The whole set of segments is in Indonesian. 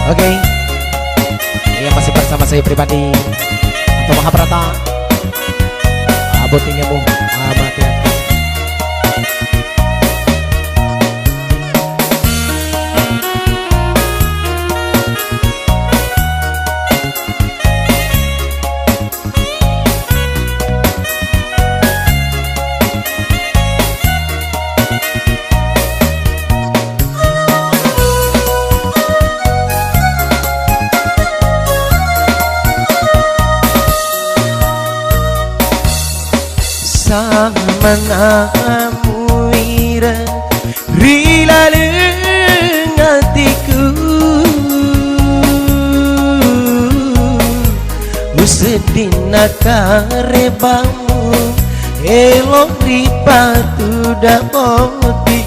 Oke, ini masih bersama saya pribadi atau Mahaprata. Abotingnya mu amati. Manamuira rilaleng hatiku usedina karebamu elok ripatu dapoti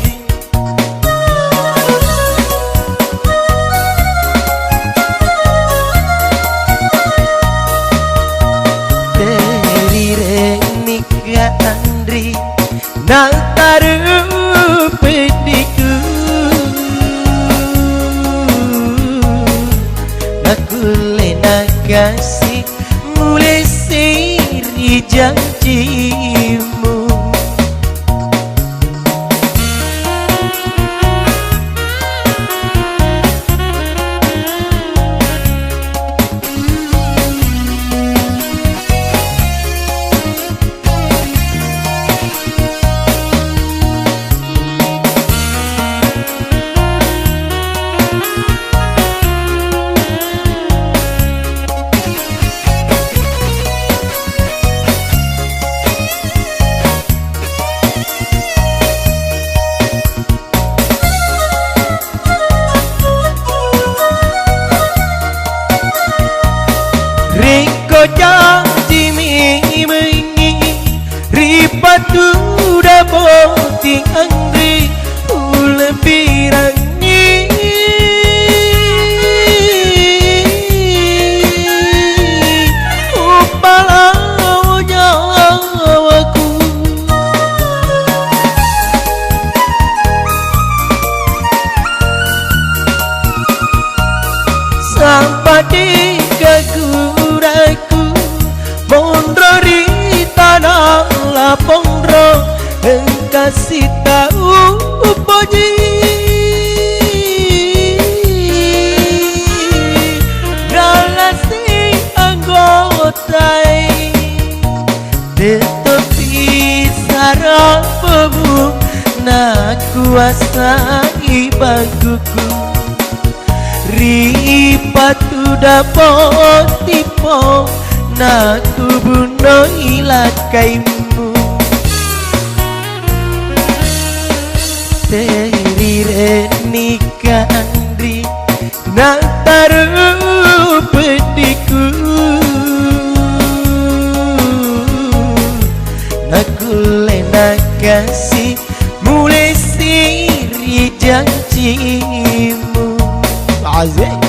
Nataru pediku Nakule nakasih mulai siri janjimu janji mengi ripatu dapoti angri ulebirangi upalau nyawaku sampai di keguraku Pondro di tanah lapondro kasih tahu poji galasi anggotai tetapi sarapamu nak kuasai baguku ripatu dapot tipe Naku bunuh ilakaimu Terire nikandri Nataru pediku Naku lena kasih mulai siri janjimu Azik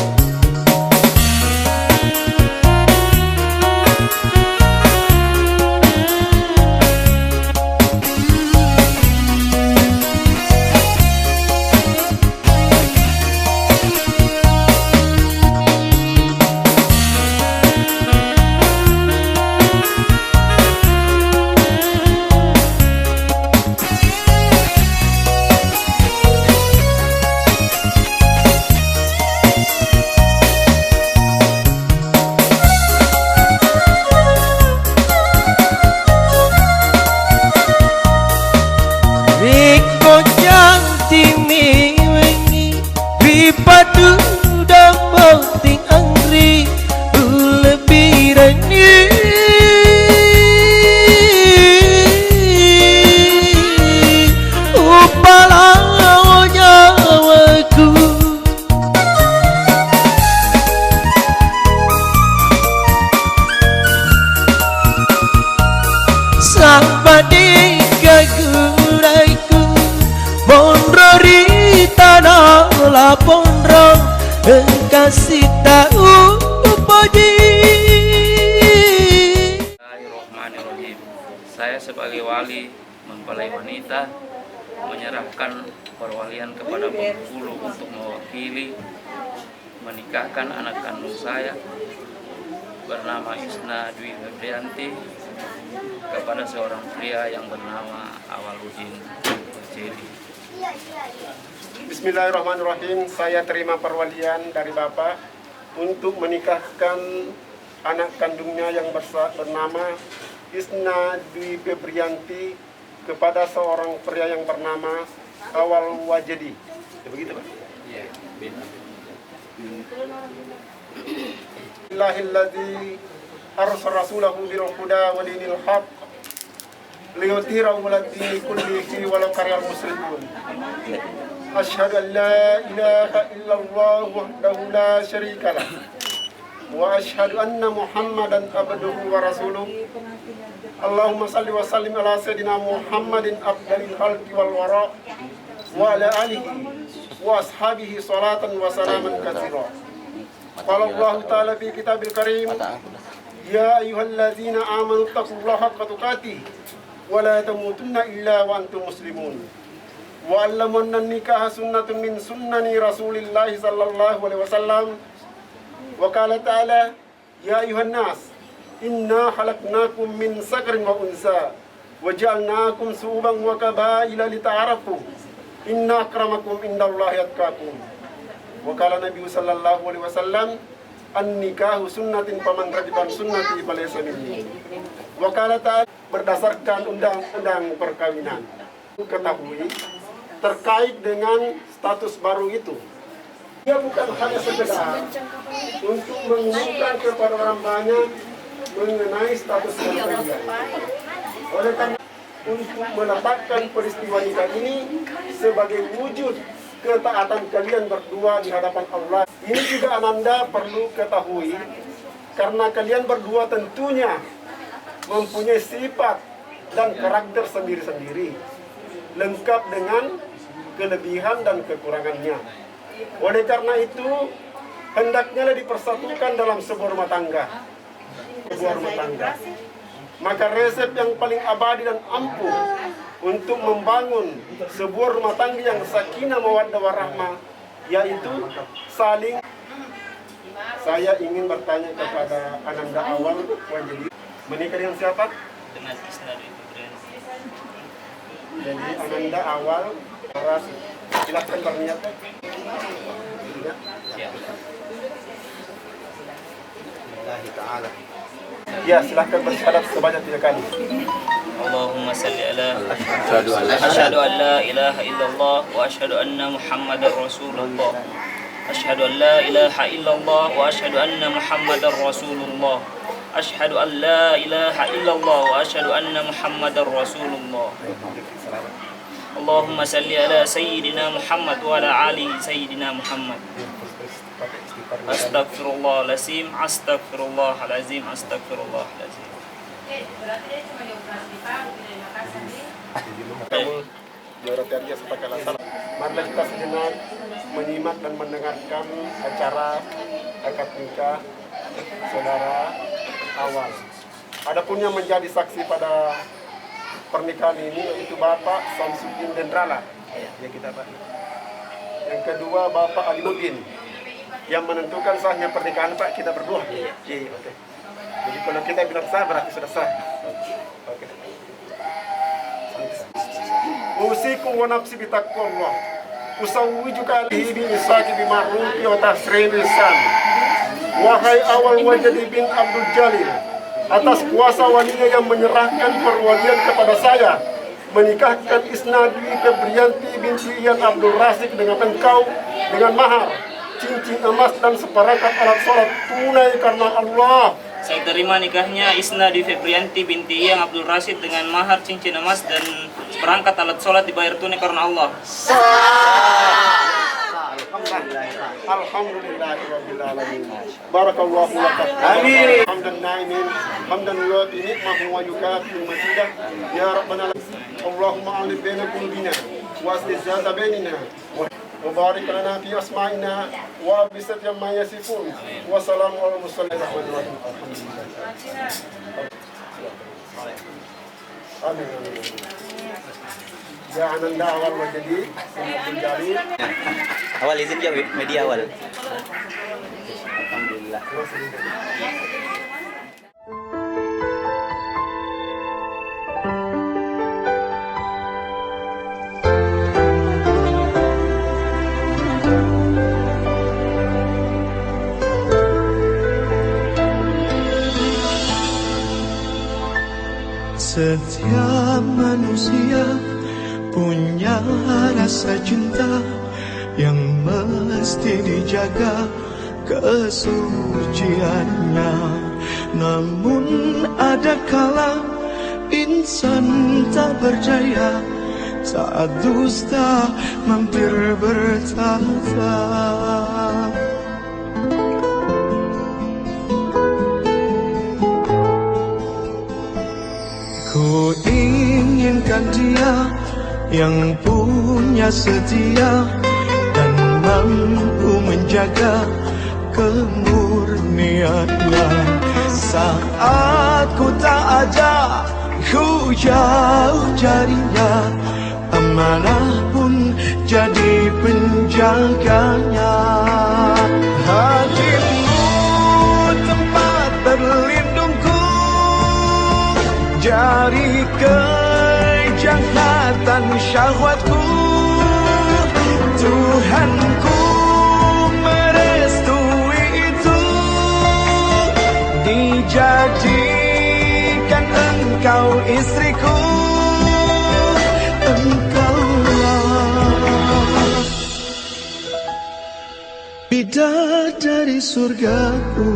Ripatu dapoting angri ulebirani upalau nyawaku sampai di keguraiku Pondro di tanah lapondro kasih tahu poji. Bismillahirrahmanirrahim. Saya sebagai wali mempelai wanita menyerahkan perwalian kepada Bengkulu untuk mewakili menikahkan anak kandung saya bernama Isna Dwi Febrianti kepada seorang pria yang bernama Awaludin Jadi. Bismillahirrahmanirrahim. Saya terima perwalian dari Bapak untuk menikahkan anak kandungnya yang bernama Isna Dwi Febrianti kepada seorang pria yang bernama Awal Wajedi. Begitu, Pak? Iya. Illahilladzi arsala rasulahu bil huda wa dinil haq liyudhhirahu 'ala dini kullihi walau karihal musyrikun. Asyhadu an la ilaha illallah wahdahu la syarika lah wa asyhadu anna Muhammadan abduhu wa rasuluh. Allahumma salli wa sallim ala sayyidina Muhammadin afdalil khalqi wal wara wa ala alihi wa ashabihi salatan wa salaman katsira. Qala Allah Ta'ala fi kitabil karim, ya ayyuhalladzina amanu taqullaha haqqa tuqatih wa la tamutunna illa wa antum muslimun. Wa 'allamanna an-nikaha sunnatun min sunnani Rasulillahi sallallahu alaihi wasallam. Wa qala ta'ala, ya ayyuhan nas, inna khalaqnakum min zakarin wa unsa wa ja'alnakum syu'uban wa qabaila lita'arafu. Inna akramakum indallahi atqakum. Wa qala Nabi sallallahu alaihi wasallam, an-nikahu sunnatin faman ragiba sunnati falaysa minni. Wa qala ta'ala, berdasarkan undang-undang perkawinan. Ketahui terkait dengan status baru itu, dia bukan hanya sekedar untuk mengumumkan kepada orang banyak mengenai status perkawinan. Oleh karena untuk meletakkan peristiwa nikah ini sebagai wujud ketaatan kalian berdua di hadapan Allah. Ini juga Ananda perlu ketahui, karena kalian berdua tentunya mempunyai sifat dan karakter sendiri-sendiri, lengkap dengan kelebihan dan kekurangannya. Oleh karena itu, hendaknya dipersatukan dalam sebuah rumah tangga. Maka resep yang paling abadi dan ampuh untuk membangun sebuah rumah tangga yang sakinah mawaddah warahmah, yaitu saling. Saya ingin bertanya kepada Ananda Awal Wajedi, menikah dengan siapa? Dengan Isna Dwi Febrianti. Jadi Ananda Awal, silahkan berniat. Ya, silahkan bersyahadat sebanyak 3 kali. Allahumma salli ala asyhadu an la ilaha illallah wa asyhadu anna Muhammadar Rasulullah. Asyhadu an la ilaha illallah wa asyhadu anna Muhammadar Rasulullah. Asyhadu an la ilaha illallah wa asyhadu anna Muhammadar Rasulullah. Allahumma salli ala sayyidina Muhammad wa ala ali sayyidina Muhammad. Astagfirullahalazim, astagfirullahalazim, astagfirullahalazim. Marilah kita sejenak menyimak dan mendengarkan acara akad nikah saudara Awal. Adapun yang menjadi saksi pada pernikahan ini yaitu Bapak Samsudin Dendrala. Ya kita Pak. Yang kedua Bapak Alimuddin. Yang menentukan sahnya pernikahan Pak, kita berdua. Iya, oke. Jadi kalau kita bilang sah berarti sudah sah. Oke. Usikum wa nafsi bitaqwallah. Usawwijuka alihi bi isaqi bi ma'rufi wa tasrih lisan. Wahai Awal Wajedi bin Abdul Jalil, atas kuasa walinya yang menyerahkan perwalian kepada saya, menikahkan Isna Dwi Febrianti binti Ian Abdul Razik dengan engkau dengan mahar cincin emas dan seperangkat alat sholat tunai karena Allah. Saya terima nikahnya Isna Dwi Febrianti binti Iyang Abdul Rasid dengan mahar cincin emas dan seperangkat alat sholat dibayar tunai karena Allah. Alhamdulillahirabbil alamin. Barakallahu laka. Amin. Hamdan na'imin, hamdan yu'ti ni'mahu wa yukafi mazidah. Ya Rabbana, Allahumma alif baina qulubina wa aslih zata bainina. Mubarak lana fi asma'ina wa bisat ma yasifun. Wassalamu ala mursalin. Amin. Jangan anda awal mau jadi Abdul Jalil. Awal izin ya media awal. Alhamdulillah. Setiap manusia punya rasa cinta yang mesti dijaga kesuciannya. Namun ada kala insan tak berdaya saat dusta mampir bertata. Ku inginkan dia yang punya setia dan mampu menjaga kemurniannya. Saat ku tak ada, ku jauh carinya, amanah pun jadi penjaganya. Hatimu tempat berlindungku, jari kejahatan syahwatku. Tuhanku merestui itu, dijadikan engkau istriku. Engkaulah bidadari surgaku.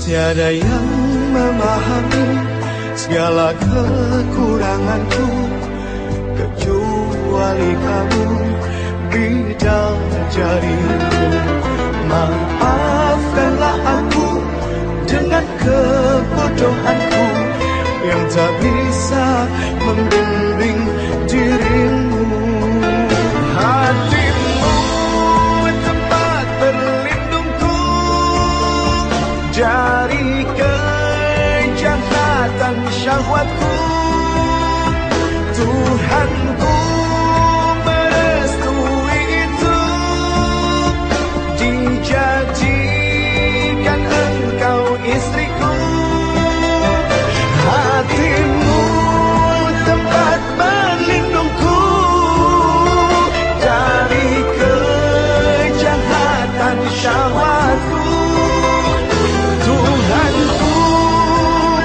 Tiada yang memahami segala kekuranganku kecuali kamu, bidadariku. Maafkanlah aku dengan kebodohanku yang tak bisa membimbing dirimu. Hatimu tempat berlindungku, jari kejahatan syahwatku. Tuhanku merestui itu, dijadikan engkau istriku. Hatimu tempat berlindungku dari kejahatan syahwatku. Tuhanku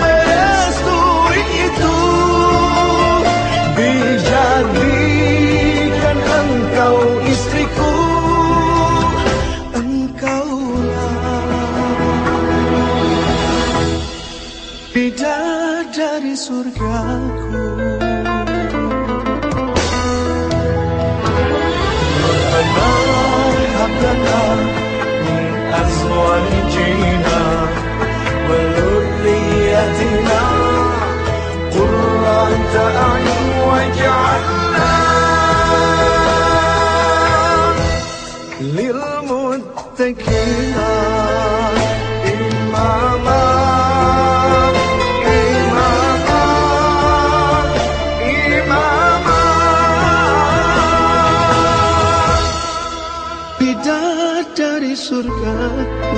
merestui itu, dijadikan engkau istriku. Engkaulah bidadari surgaku. Rabbana hab lana min azwajina wa dhurriyyatina qurrata a'yun waj'alna lil muttaqina imama. Bidadari surgaku.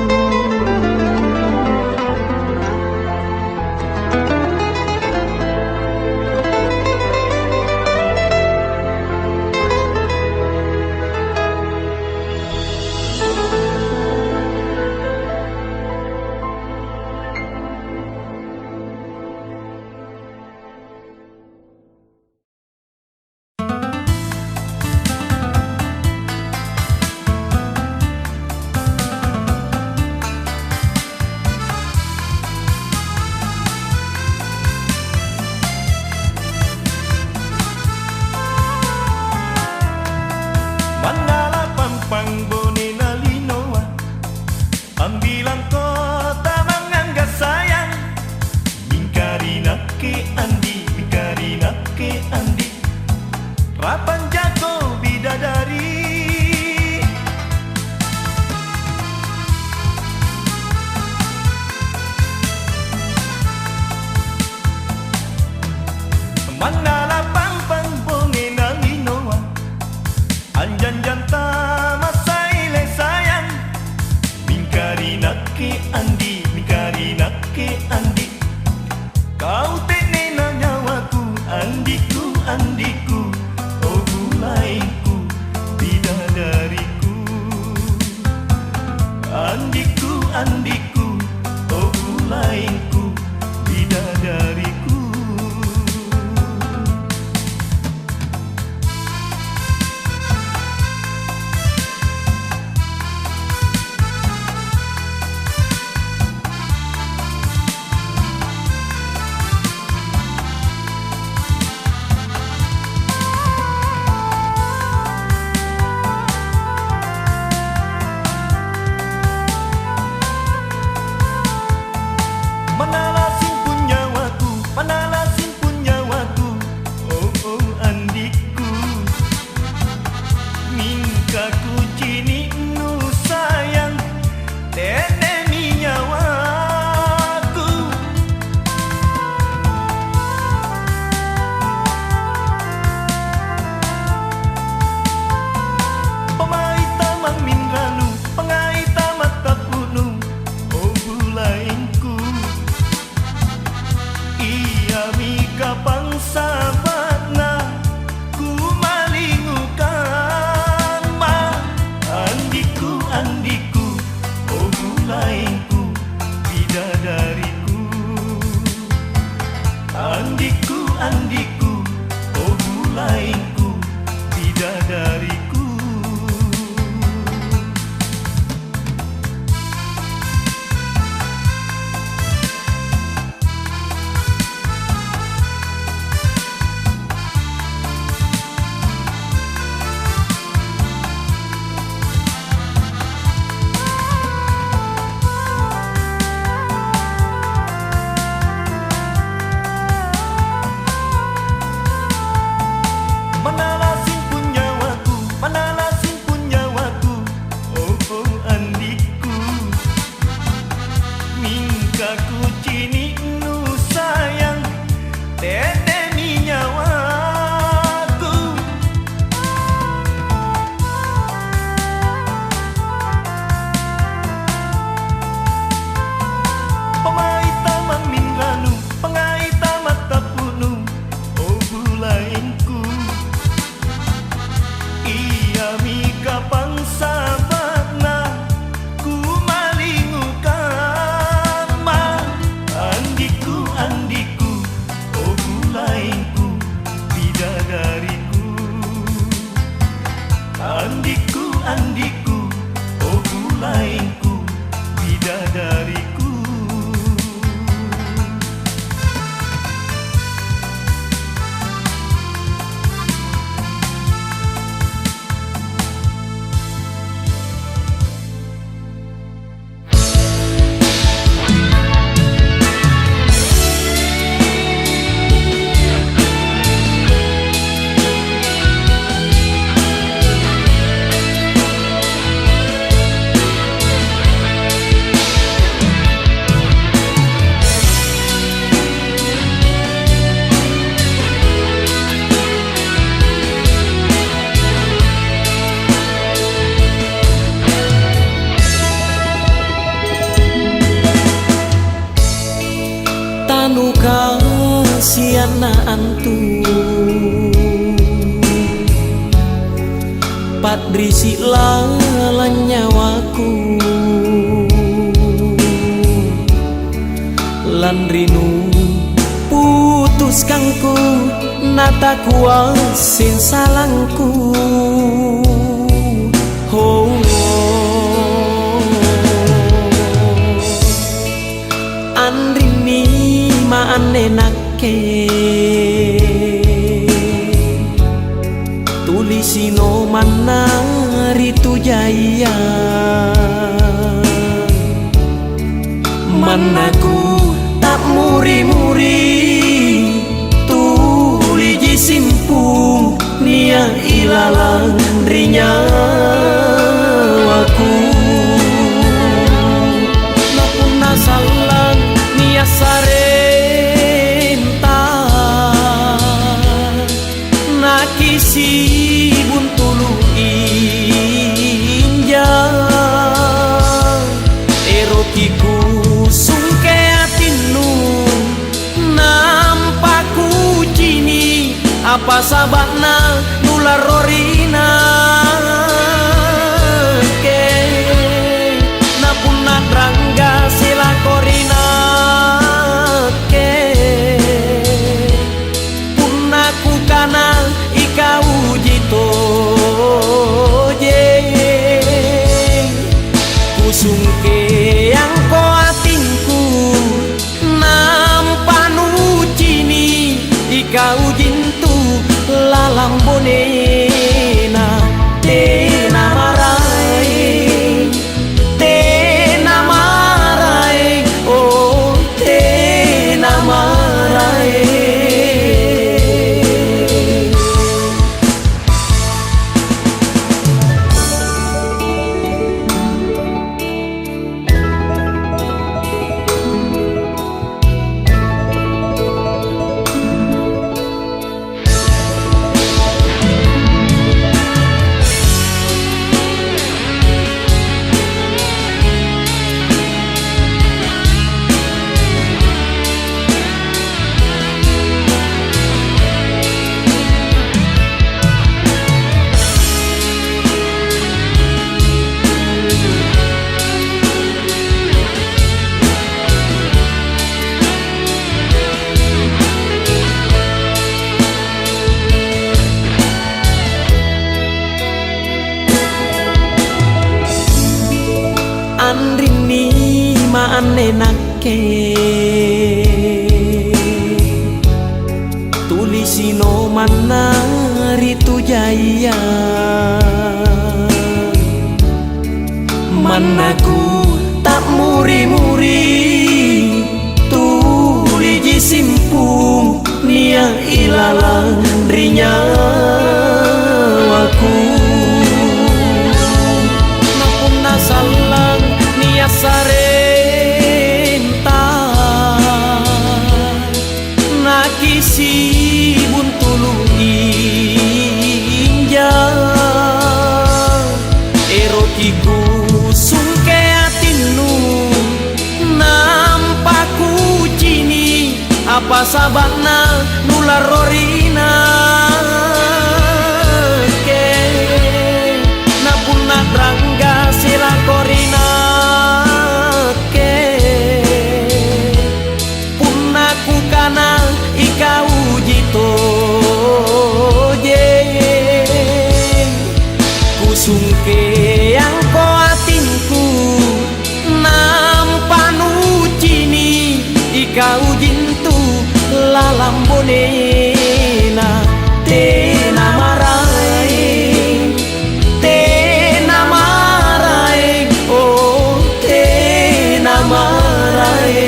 siana antu padrisi lalan nyawaku lan rinu putus kangku nata kuasin salangku oh, andrini maanenake tulisino manari tu jaya manaku tak muri-muri tuli jisimpung nia ilalang rinya aku napun nasalang nia sarenta nakisi buntulu inja erokiku sungke atinu nampaku cini apa sabana nular rorina ke napun nadrangga sila korina ke punaku kana ikau jito je kusungke yang koatinku nampanu cini ikau jintu lalang bonena tena marai oh tena marai. Andrini maanenake tulisino manari tu jaya manaku tak muri-muri tuli jisimpung nia ilalang rinya aku napun nasalang nia sarenta nakisi buntulu inja erokiku sungke atinu nampaku cini apa sabana nular rorina ke napun nadrangga sila korina ke punaku kana ikau jito je kusungke yang koatinku nampanu cini ikau jintu lalam bonena tena marai oh tena marai.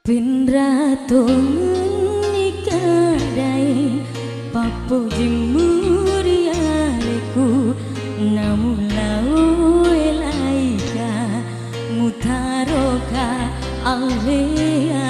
Pindraton nikadai papo jimurialeku namulau elaika mutaroka alea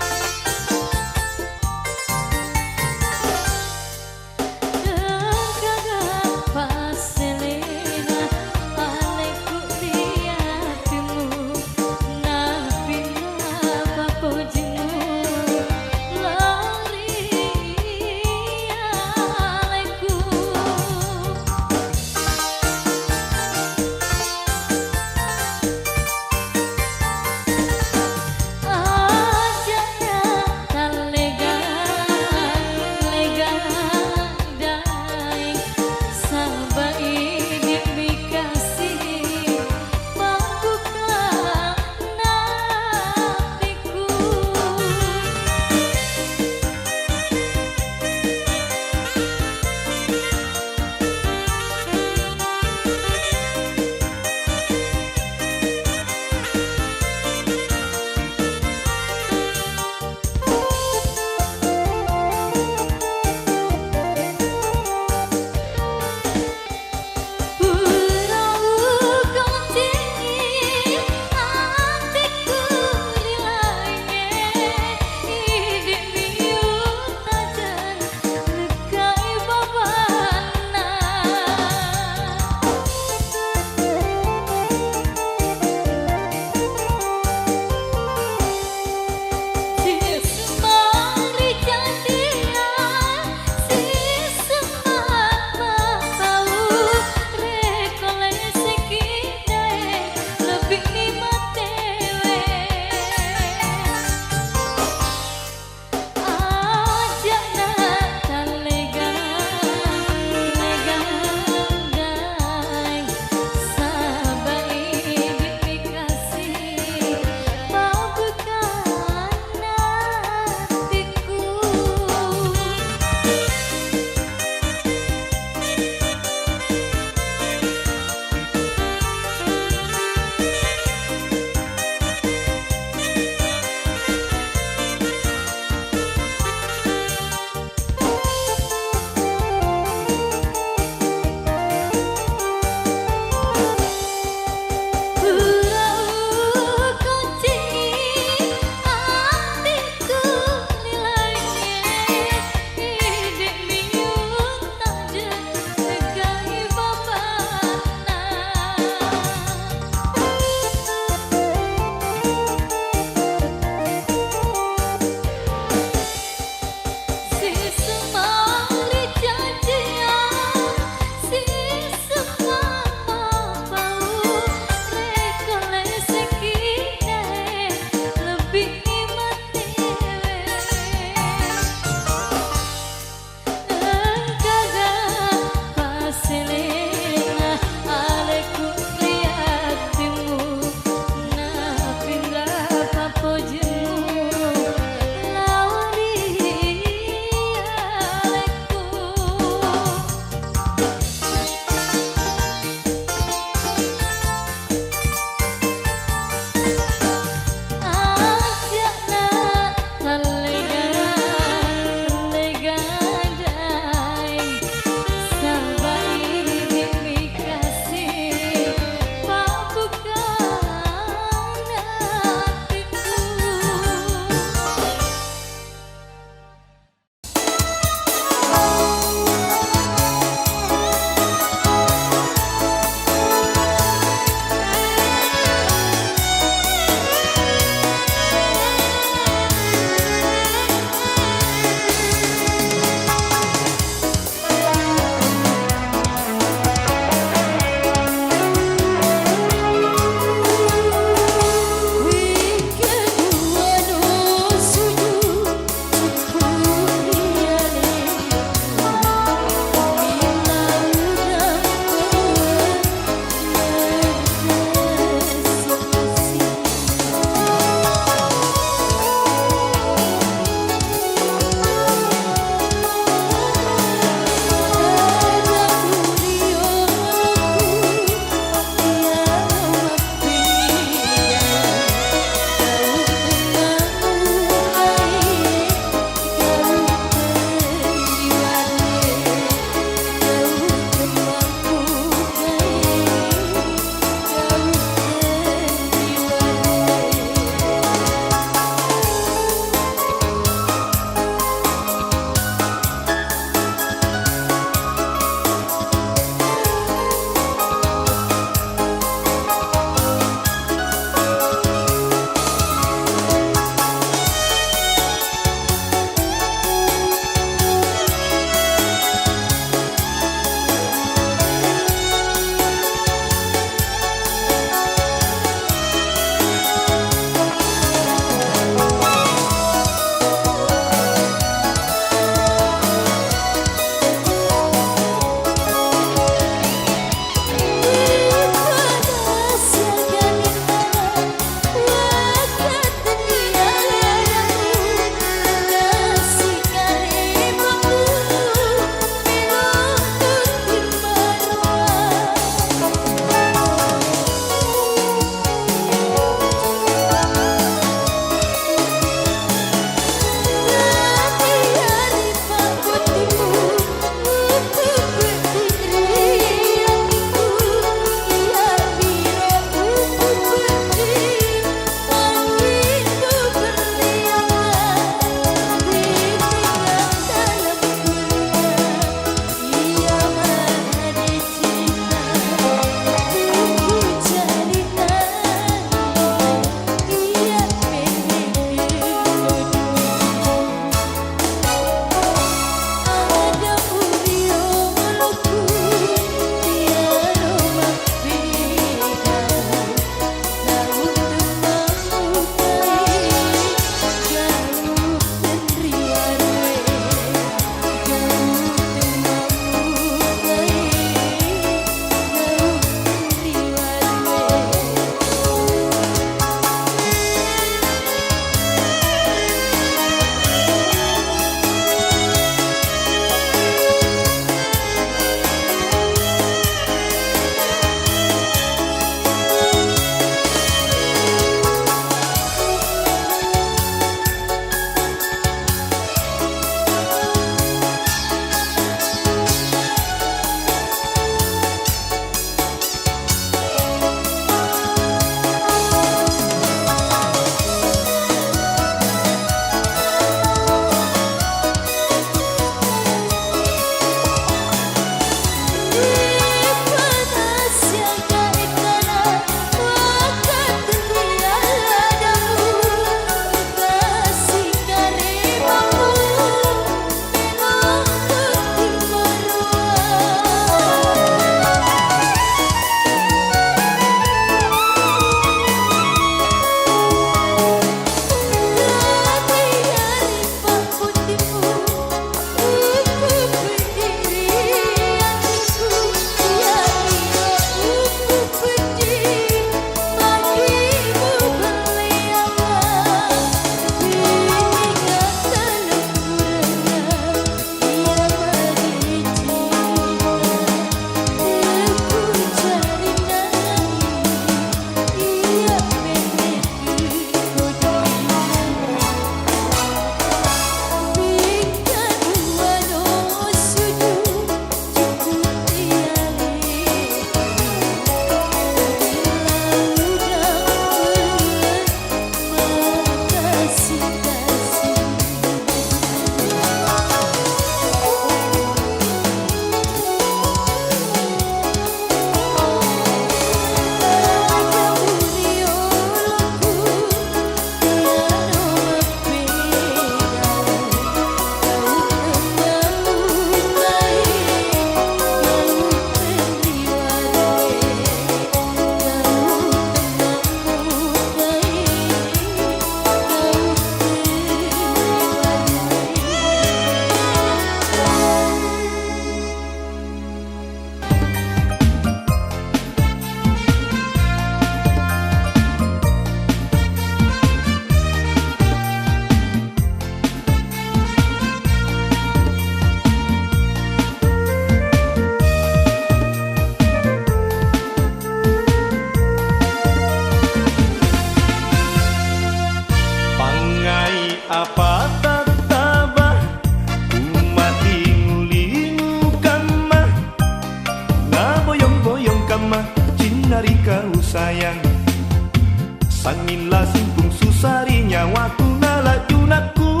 Sanginlah simpung susari nyawaku nala junaku.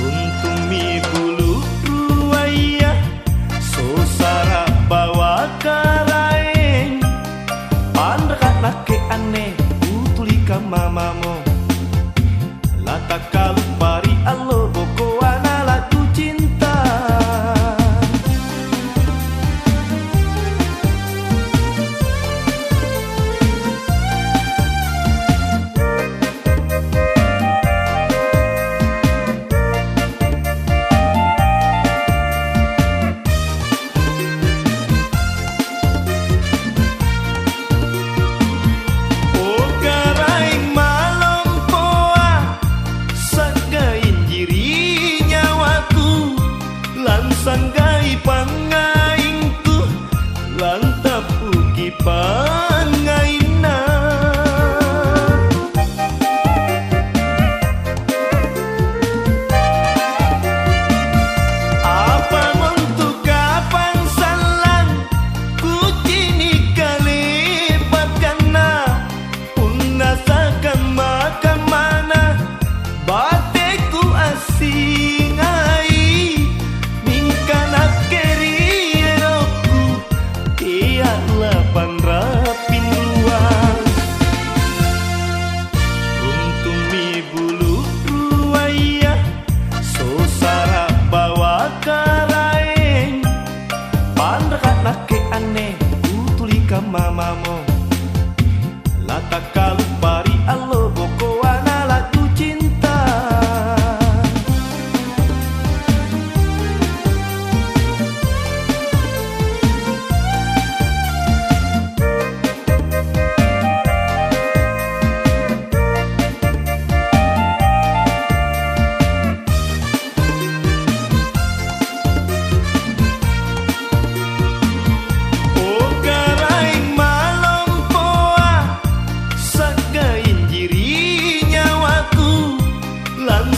Runtung mi bulu ruaya sosara bawa karaeng. Pandekat lake aneh utulika mamamo. Lata kalu pari allo boko anala tu cinta. Sanggai pangaingku lantap ugi pangaina. Apa untuk kapan salang ku cini kalipat kana unasakan makan mana bateku asing ai. Panrapin ruang untung mi bulu ruaya sosara bawa karaeng. Pandekat lake aneh utulika mamamo. Lata kalu pari allo boko anala tu cinta.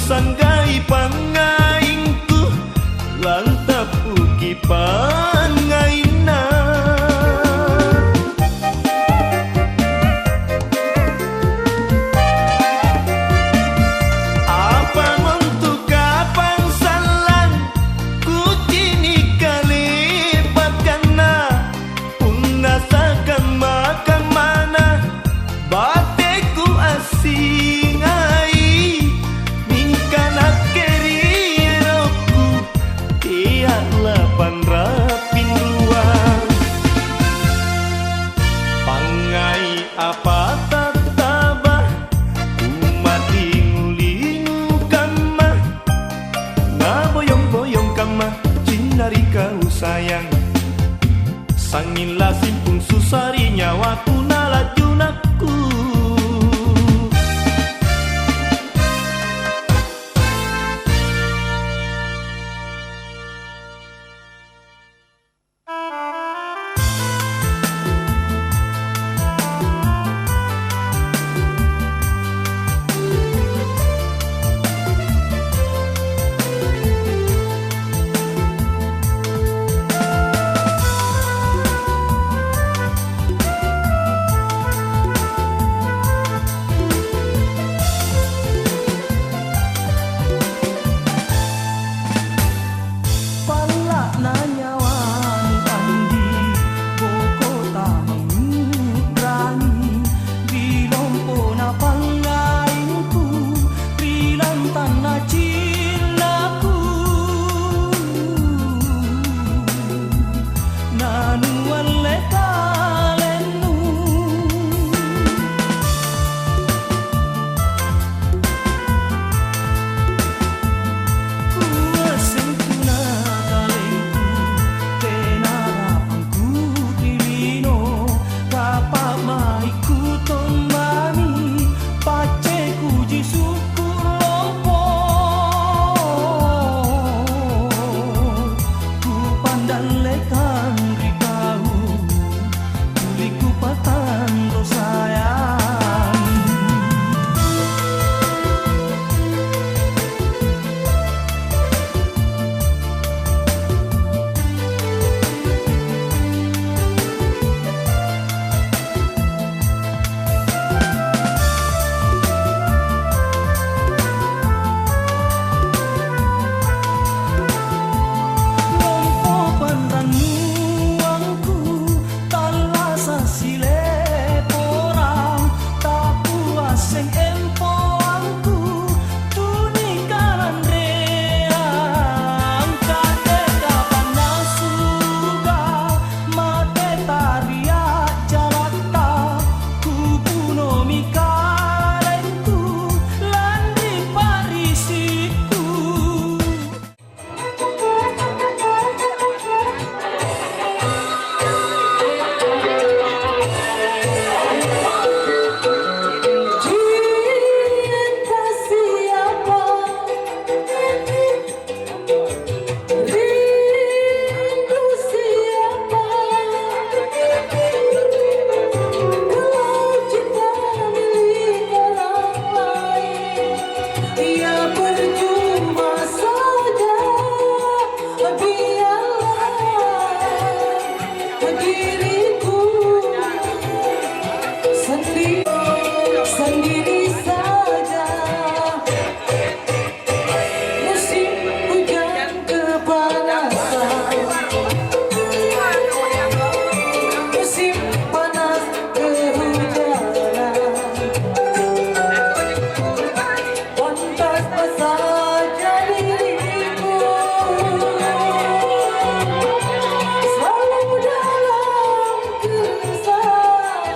Sanggai pangaingku lantap ugi pangaina. Apa untuk kapan salang ku cini kalipat kana unasakan makan mana bateku asing ai. Panrapin ruang pangai apa tatabah umat lingu-lingu kama na boyong-boyong kama cinari kau sayang. Sanginlah simpung susari nyawaku nala junaku. Ya percuma saja, biarlah diriku sendiri saja. Musim hujan kepanasan, musim panas kehujanan. Pantas saja diriku selalu dalam keresahan.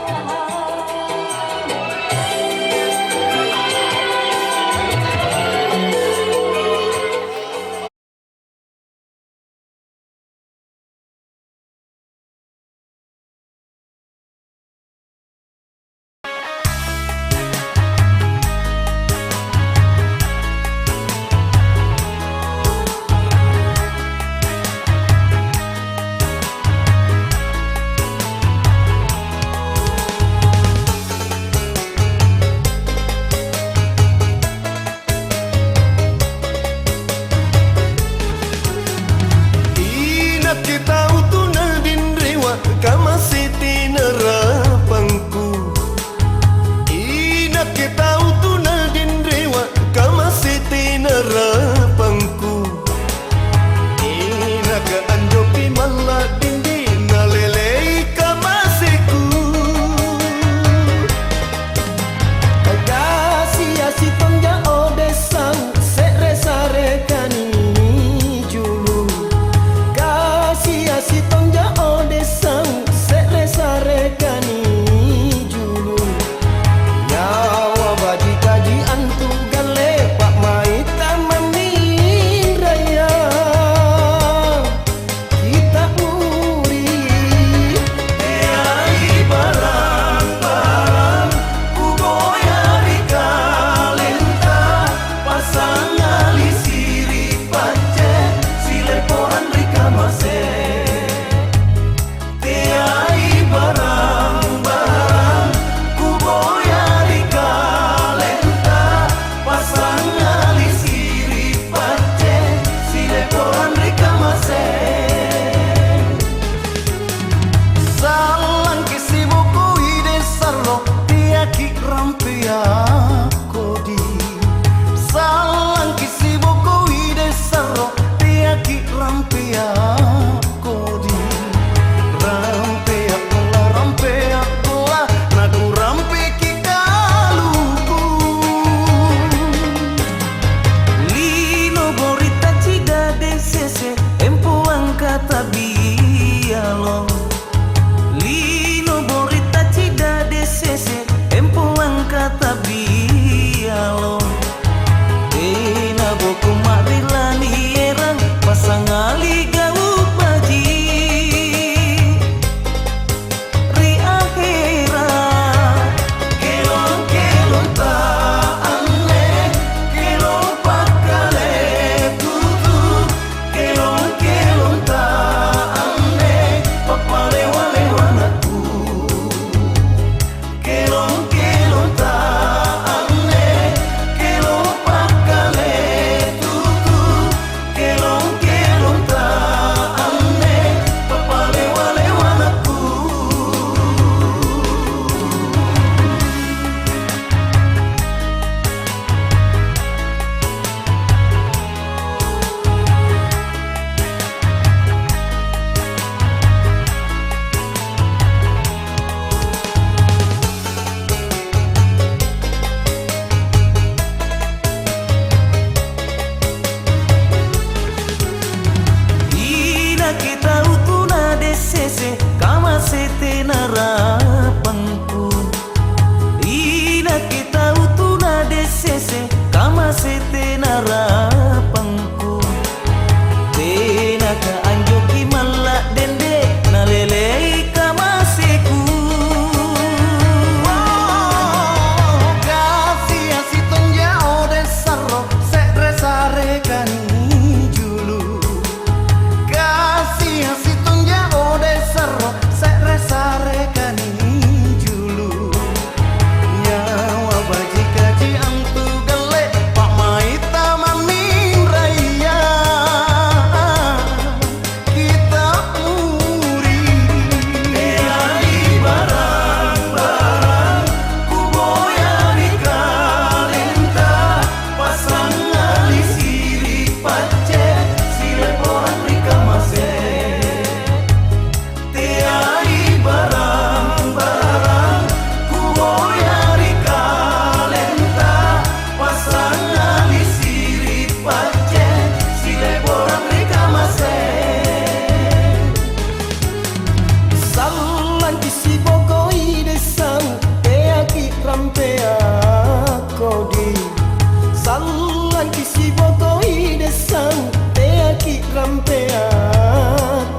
kisi boto ide sang te aki rampea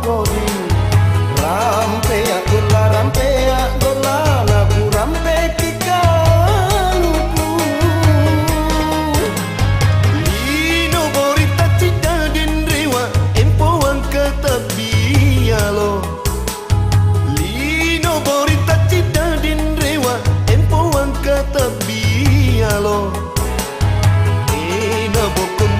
kodi rampea gola lagu rampe kikaluku lino borita cita din rewa empo ang katabialo lino borita cita din rewa empo ang katabialo ina bokon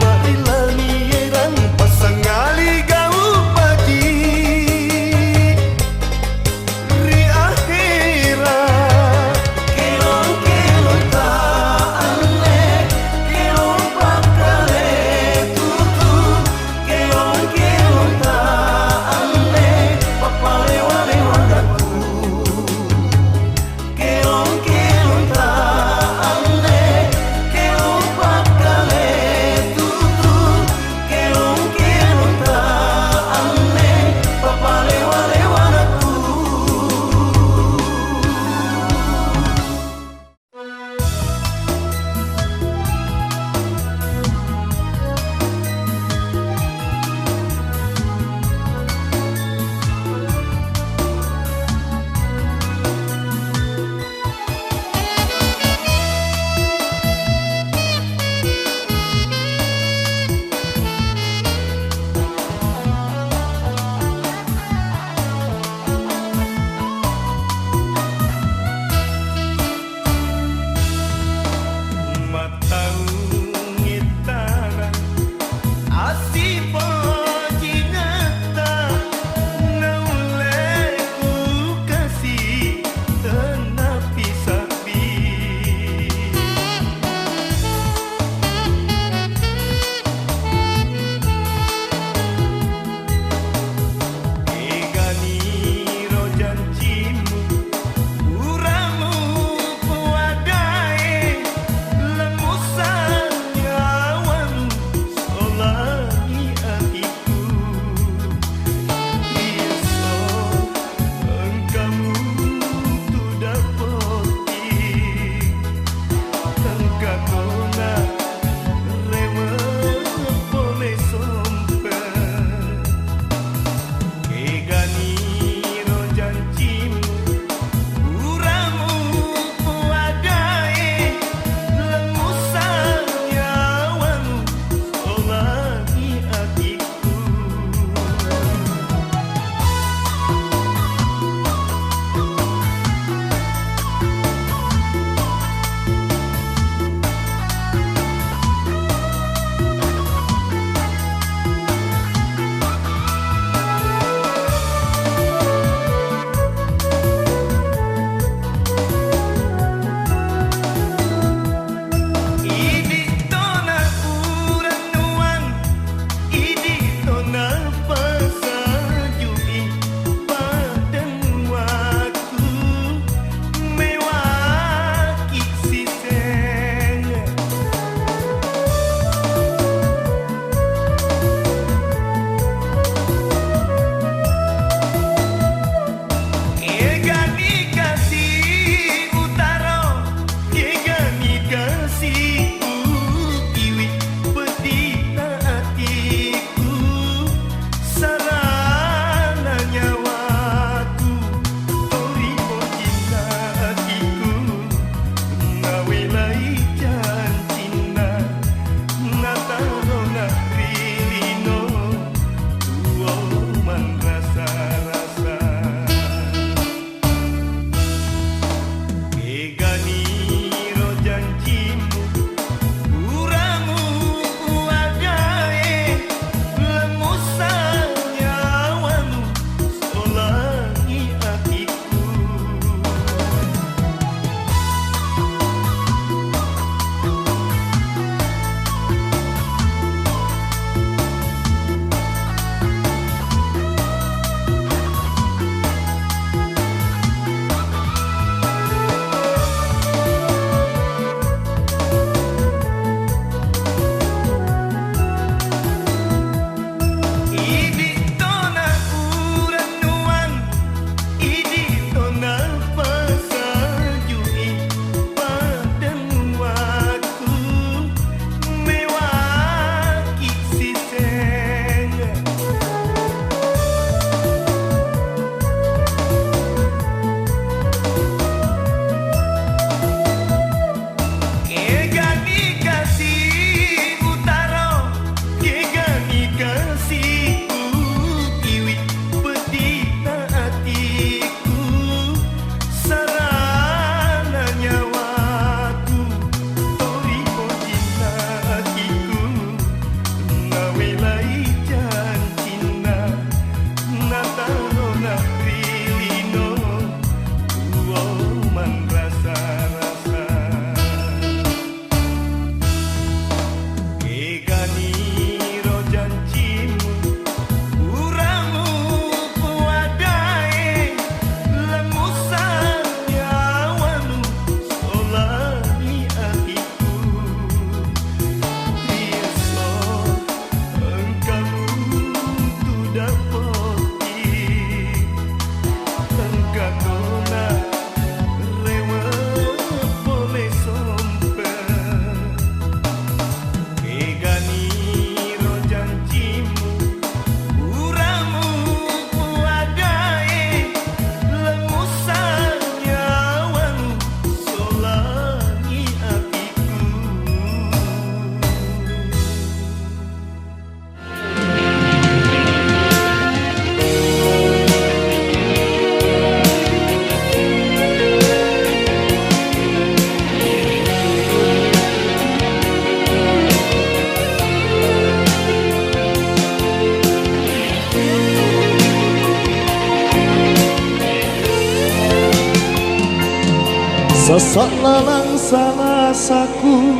Sesak lalang salasaku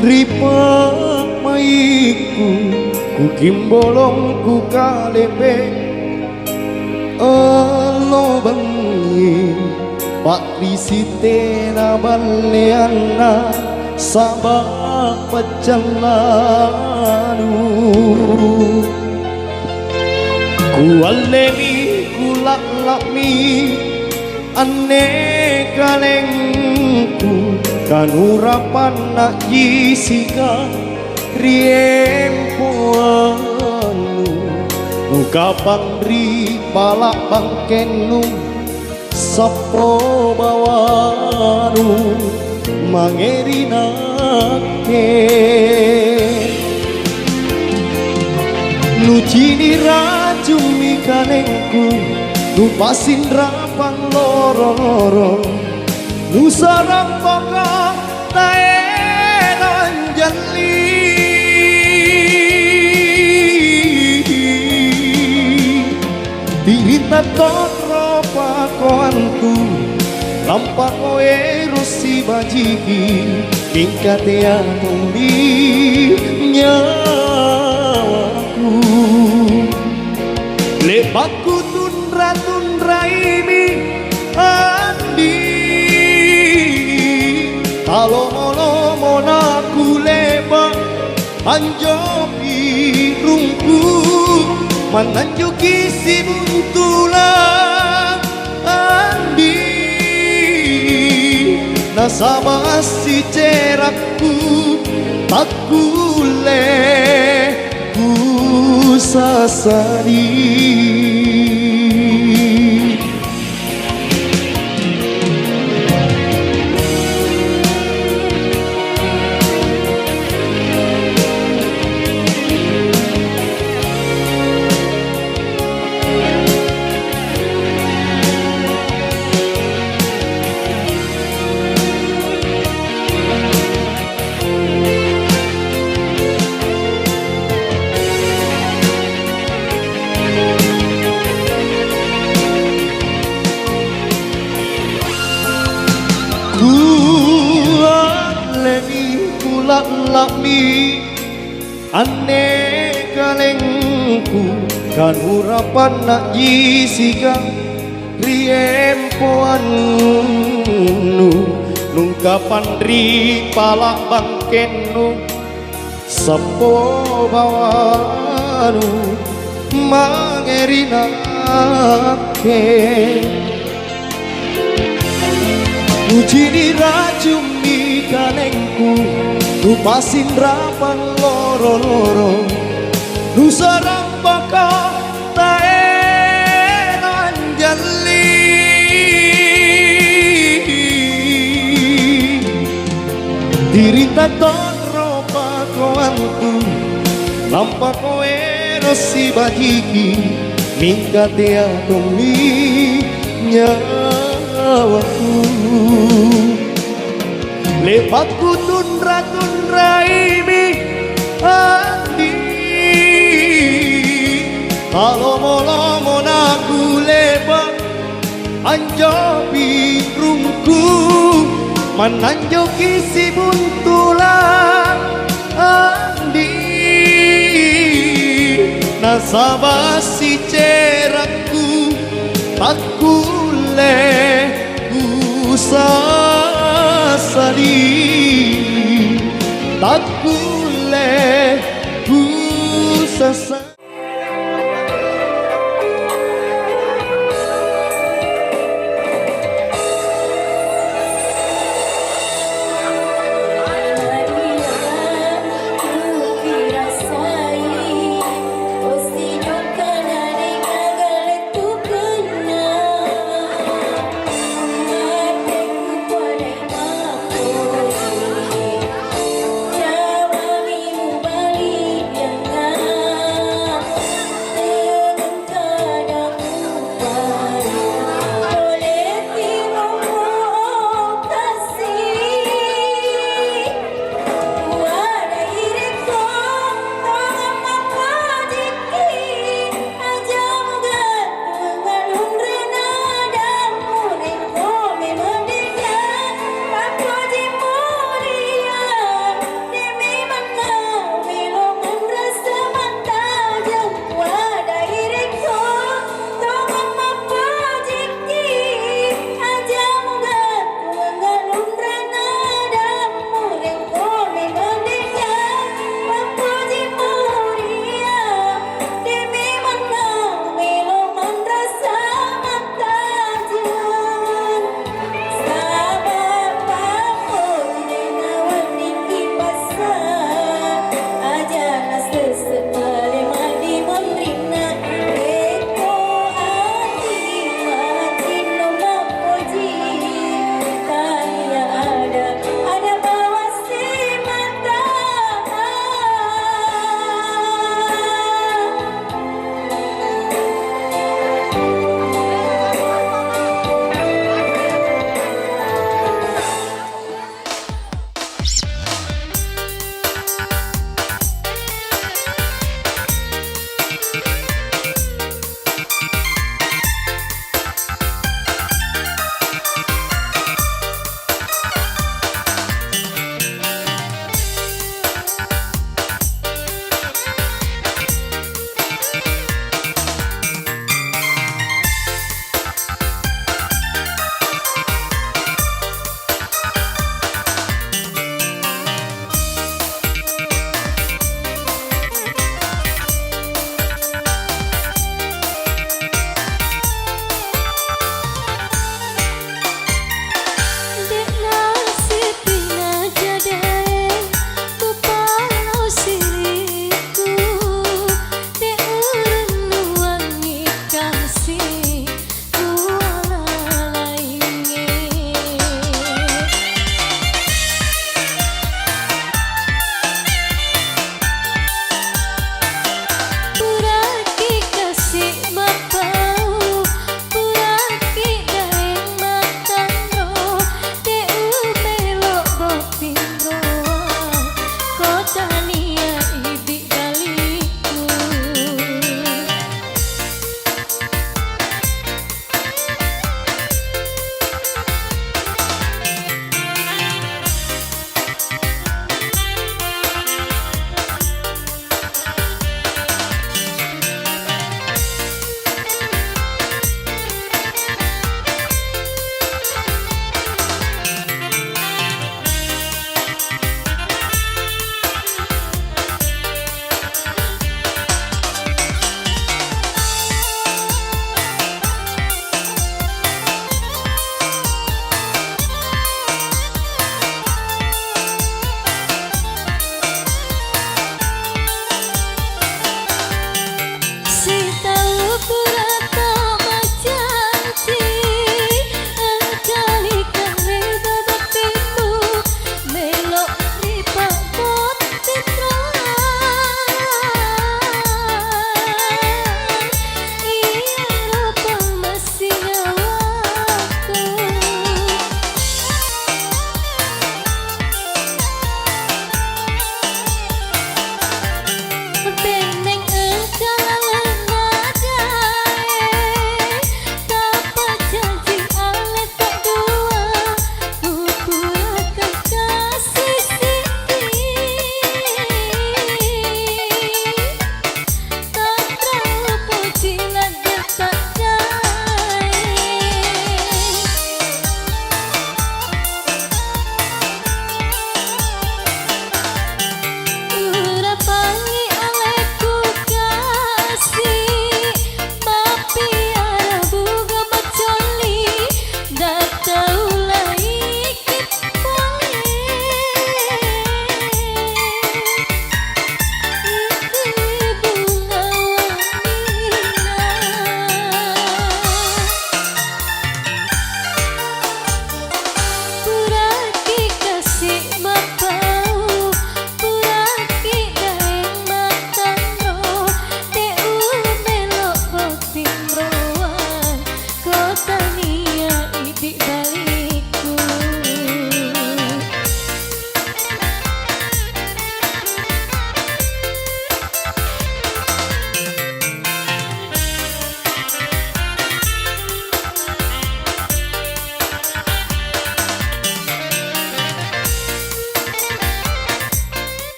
ripak maiku ku kimbolong ku kalepe elo bengi pak risite na baleana sabak pecelanu ku alemi ku laklami ane kalengku kanurapan nak jisika riempoanu nukapang ri palak bangkenu sapo bawanu mangerinake nucini rajumi kalengku nupasin rapang loro-loro nusarang boka taenan jali tirita totro pakoanku lampak oe rosi bajiki mingkate atumbi nyawaku lepaku tundra ini andi kalau molo naku leba anjopi rungku mananjuki si buntulang andi nasaba si cerakku tak kule ku sasari. Lami ane kalengku kanurapan nak jisika riempoanu nungkapan ri palak bangkenu sapo bawanu mangerinake ujini rajumi kalengku nupasin rapang loro-loro nusarang baka taenan jali dirita totro pakoanku lampak koe rosi bajiki mingkate atumbi nyawaku lepatku tundra ini andi kalau molo naku lebat anjopi rungku mananjoki si buntulang andi nasaba si cerakku tak kule sasari tak kule ku sasari.